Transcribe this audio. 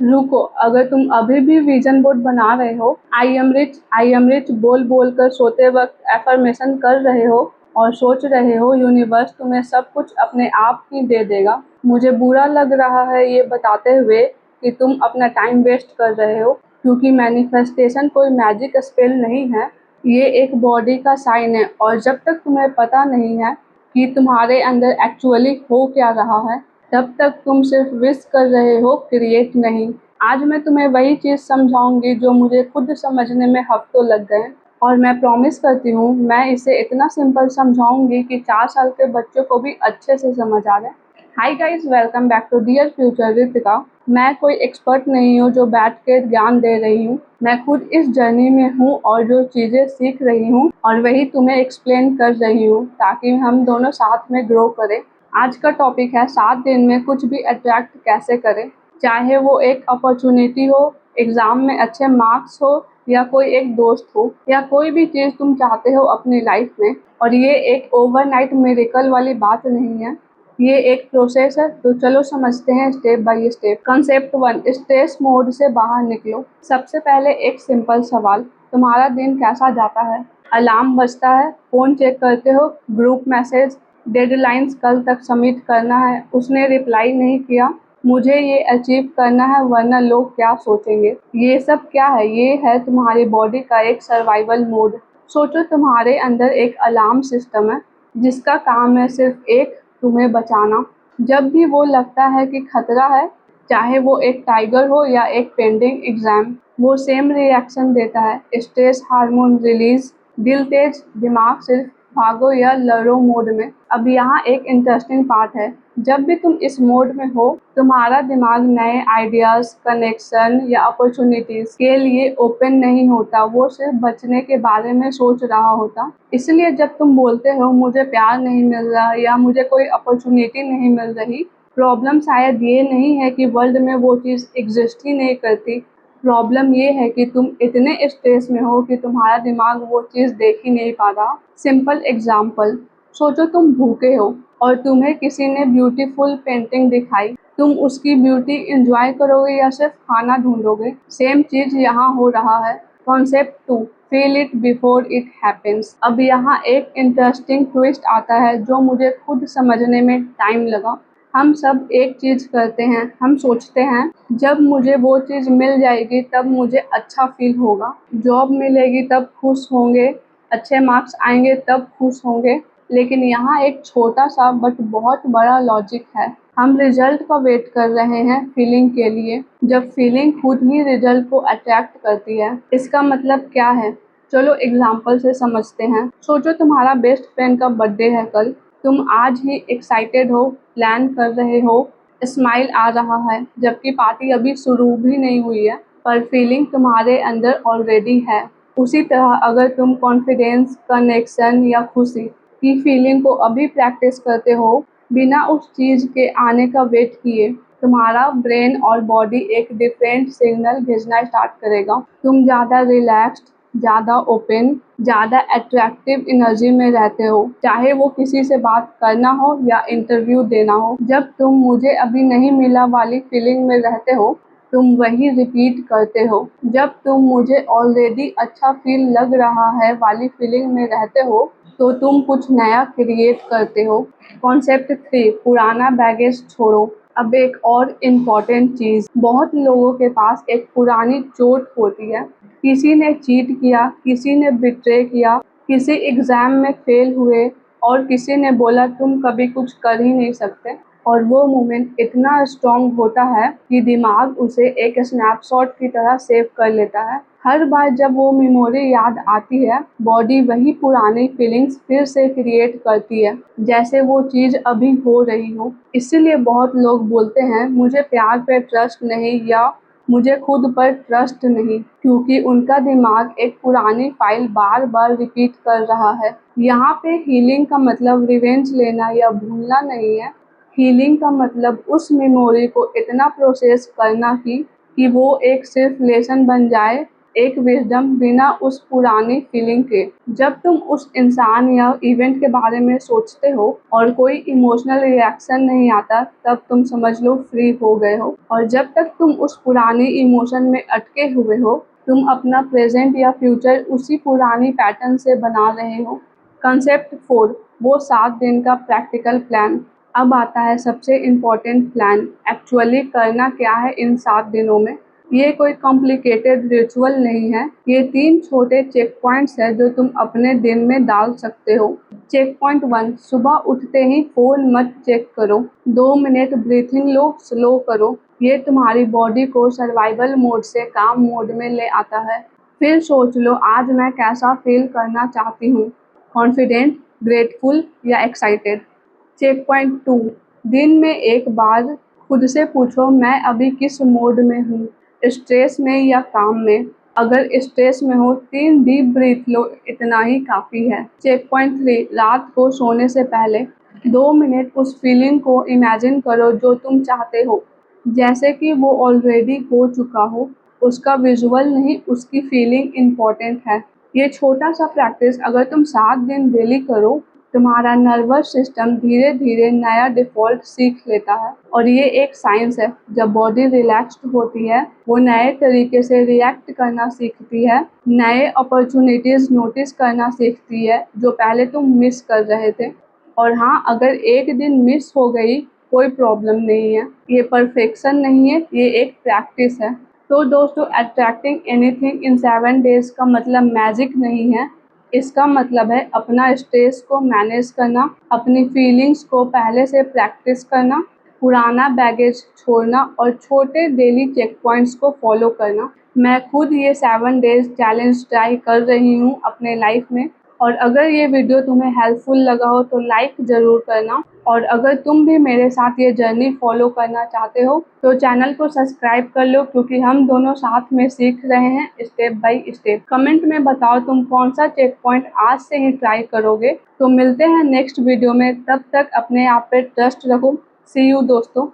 रुको, अगर तुम अभी भी विजन बोर्ड बना रहे हो, आई एम रिच बोल बोल कर सोते वक्त एफर्मेशन कर रहे हो और सोच रहे हो यूनिवर्स तुम्हें सब कुछ अपने आप ही दे देगा, मुझे बुरा लग रहा है ये बताते हुए कि तुम अपना टाइम वेस्ट कर रहे हो, क्योंकि मैनिफेस्टेशन कोई मैजिक स्पेल नहीं है। ये एक बॉडी का साइन है और जब तक तुम्हें पता नहीं है कि तुम्हारे अंदर एक्चुअली हो क्या रहा है, तब तक तुम सिर्फ विश कर रहे हो, क्रिएट नहीं। आज मैं तुम्हें वही चीज़ समझाऊंगी जो मुझे खुद समझने में हफ्तों लग गए, और मैं प्रॉमिस करती हूँ मैं इसे इतना सिंपल समझाऊंगी कि 4 साल के बच्चों को भी अच्छे से समझ आ जाए। Hi guys, welcome back to dear future Ritika. मैं कोई एक्सपर्ट नहीं हूँ जो बैठ के ज्ञान दे रही हूँ, मैं खुद इस जर्नी में हूँ और जो चीज़ें सीख रही हूँ और वही तुम्हें एक्सप्लेन कर रही हूँ ताकि हम दोनों साथ में ग्रो करें। आज का टॉपिक है 7 दिन में कुछ भी अट्रैक्ट कैसे करें, चाहे वो एक अपॉर्चुनिटी हो, एग्ज़ाम में अच्छे मार्क्स हो, या कोई एक दोस्त हो, या कोई भी चीज़ तुम चाहते हो अपनी लाइफ में। और ये एक ओवरनाइट मिरेकल वाली बात नहीं है, ये एक प्रोसेस है। तो चलो समझते हैं step by step. Concept 1, stress mode से बाहर निकलो। सबसे पहले एक सिंपल सवाल, तुम्हारा दिन कैसा जाता है? अलार्म बजता है, फ़ोन चेक करते हो, ग्रुप मैसेज, डेडलाइंस कल तक सबमिट करना है, उसने रिप्लाई नहीं किया, मुझे ये अचीव करना है वरना लोग क्या सोचेंगे। ये सब क्या है? ये है तुम्हारी बॉडी का एक सर्वाइवल मोड। सोचो तुम्हारे अंदर एक अलार्म सिस्टम है जिसका काम है सिर्फ एक, तुम्हें बचाना। जब भी वो लगता है कि खतरा है, चाहे वो एक टाइगर हो या एक पेंडिंग एग्जाम, वो सेम रिएक्शन देता है, स्ट्रेस हार्मोन रिलीज, दिल तेज, दिमाग सिर्फ भागो या लड़ो मोड में। अब यहाँ एक इंटरेस्टिंग पार्ट है, जब भी तुम इस मोड में हो, तुम्हारा दिमाग नए आइडियाज, कनेक्शन या अपॉर्चुनिटीज के लिए ओपन नहीं होता, वो सिर्फ बचने के बारे में सोच रहा होता। इसलिए जब तुम बोलते हो मुझे प्यार नहीं मिल रहा या मुझे कोई अपॉर्चुनिटी नहीं मिल रही, प्रॉब्लम शायद ये नहीं है कि वर्ल्ड में वो चीज़ एग्जिस्ट ही नहीं करती। प्रॉब्लम ये है कि तुम इतने स्ट्रेस में हो कि तुम्हारा दिमाग वो चीज़ देख ही नहीं पा रहा। सिंपल एग्जाम्पल, सोचो तुम भूखे हो और तुम्हें किसी ने ब्यूटीफुल पेंटिंग दिखाई, तुम उसकी ब्यूटी एंजॉय करोगे या सिर्फ खाना ढूंढोगे? सेम चीज़ यहाँ हो रहा है। Concept 2, feel it before it happens. अब यहाँ एक इंटरेस्टिंग ट्विस्ट आता है जो मुझे खुद समझने में टाइम लगा। हम सब एक चीज़ करते हैं, हम सोचते हैं जब मुझे वो चीज़ मिल जाएगी तब मुझे अच्छा फील होगा, जॉब मिलेगी तब खुश होंगे, अच्छे मार्क्स आएंगे तब खुश होंगे। लेकिन यहाँ एक छोटा सा बट बहुत बड़ा लॉजिक है, हम रिजल्ट का वेट कर रहे हैं फीलिंग के लिए, जब फीलिंग खुद ही रिजल्ट को अट्रैक्ट करती है। इसका मतलब क्या है? चलो एग्जाम्पल से समझते हैं। सोचो तुम्हारा बेस्ट फ्रेंड का बर्थडे है कल, तुम आज ही एक्साइटेड हो, प्लान कर रहे हो, स्माइल आ रहा है, जबकि पार्टी अभी शुरू भी नहीं हुई है, पर फीलिंग तुम्हारे अंदर ऑलरेडी है। उसी तरह अगर तुम कॉन्फिडेंस, कनेक्शन या खुशी की फीलिंग को अभी प्रैक्टिस करते हो, बिना उस चीज़ के आने का वेट किए, तुम्हारा ब्रेन और बॉडी एक डिफरेंट सिग्नल भेजना स्टार्ट करेगा। तुम ज़्यादा रिलैक्स्ड, ज़्यादा ओपन, ज़्यादा अट्रैक्टिव एनर्जी में रहते हो, चाहे वो किसी से बात करना हो या इंटरव्यू देना हो। जब तुम मुझे अभी नहीं मिला वाली फीलिंग में रहते हो, तुम वही रिपीट करते हो। जब तुम मुझे ऑलरेडी अच्छा फील लग रहा है वाली फीलिंग में रहते हो, तो तुम कुछ नया क्रिएट करते हो। कॉन्सेप्ट 3, पुराना बैगेज छोड़ो। अब एक और इम्पॉर्टेंट चीज़, बहुत लोगों के पास एक पुरानी चोट होती है, किसी ने चीट किया, किसी ने बिट्रे किया, किसी एग्ज़ाम में फेल हुए, और किसी ने बोला तुम कभी कुछ कर ही नहीं सकते। और वो मोमेंट इतना स्ट्रॉन्ग होता है कि दिमाग उसे एक स्नैपशॉट की तरह सेव कर लेता है। हर बार जब वो मेमोरी याद आती है, बॉडी वही पुरानी फीलिंग्स फिर से क्रिएट करती है, जैसे वो चीज़ अभी हो रही हो। इसीलिए बहुत लोग बोलते हैं मुझे प्यार पे ट्रस्ट नहीं या मुझे खुद पर ट्रस्ट नहीं, क्योंकि उनका दिमाग एक पुरानी फाइल बार बार रिपीट कर रहा है। यहाँ पे हीलिंग का मतलब रिवेंज लेना या भूलना नहीं है। हीलिंग का मतलब उस मेमोरी को इतना प्रोसेस करना कि वो एक सिर्फ लेसन बन जाए एक विज़डम बिना उस पुरानी फीलिंग के। जब तुम उस इंसान या इवेंट के बारे में सोचते हो और कोई इमोशनल रिएक्शन नहीं आता, तब तुम समझ लो फ्री हो गए हो। और जब तक तुम उस पुरानी इमोशन में अटके हुए हो, तुम अपना प्रेजेंट या फ्यूचर उसी पुरानी पैटर्न से बना रहे हो। कंसेप्ट 4, वो 7 दिन का प्रैक्टिकल प्लान। अब आता है सबसे इम्पोर्टेंट प्लान, एक्चुअली करना क्या है इन 7 दिनों में। ये कोई कॉम्प्लिकेटेड रिचुअल नहीं है, ये 3 छोटे चेक पॉइंट्स हैं जो तुम अपने दिन में डाल सकते हो। चेक पॉइंट 1, सुबह उठते ही फ़ोन मत चेक करो। 2 मिनट ब्रीथिंग लो, स्लो करो। ये तुम्हारी बॉडी को सर्वाइवल मोड से काम मोड में ले आता है। फिर सोच लो, आज मैं कैसा फील करना चाहती हूँ, कॉन्फिडेंट, ग्रेटफुल या एक्साइटेड। चेक पॉइंट 2, दिन में एक बार खुद से पूछो, मैं अभी किस मोड में हूँ, स्ट्रेस में या काम में। अगर स्ट्रेस में हो, 3 डीप ब्रीथ लो, इतना ही काफ़ी है। चेक पॉइंट 3, रात को सोने से पहले 2 मिनट उस फीलिंग को इमेजिन करो जो तुम चाहते हो, जैसे कि वो ऑलरेडी हो चुका हो। उसका विजुअल नहीं, उसकी फीलिंग इम्पोर्टेंट है। ये छोटा सा प्रैक्टिस अगर तुम 7 दिन डेली करो, तुम्हारा नर्वस सिस्टम धीरे धीरे नया डिफ़ॉल्ट सीख लेता है। और ये एक साइंस है, जब बॉडी रिलैक्स्ड होती है, वो नए तरीके से रिएक्ट करना सीखती है, नए अपॉर्चुनिटीज़ नोटिस करना सीखती है जो पहले तुम मिस कर रहे थे। और हाँ, अगर एक दिन मिस हो गई, कोई प्रॉब्लम नहीं है, ये परफेक्शन नहीं है, ये एक प्रैक्टिस है। तो दोस्तों, अट्रैक्टिंग एनीथिंग इन 7 डेज़ का मतलब मैजिक नहीं है। इसका मतलब है अपना स्ट्रेस को मैनेज करना, अपनी फीलिंग्स को पहले से प्रैक्टिस करना, पुराना बैगेज छोड़ना और छोटे डेली चेक पॉइंट्स को फॉलो करना। मैं खुद ये 7 डेज़ चैलेंज ट्राई कर रही हूँ अपने लाइफ में। और अगर ये वीडियो तुम्हें हेल्पफुल लगा हो तो लाइक ज़रूर करना। और अगर तुम भी मेरे साथ ये जर्नी फॉलो करना चाहते हो तो चैनल को सब्सक्राइब कर लो, क्योंकि हम दोनों साथ में सीख रहे हैं स्टेप बाय स्टेप। कमेंट में बताओ तुम कौन सा चेक पॉइंट आज से ही ट्राई करोगे। तो मिलते हैं नेक्स्ट वीडियो में, तब तक अपने आप पे ट्रस्ट रखो। सी यू दोस्तों।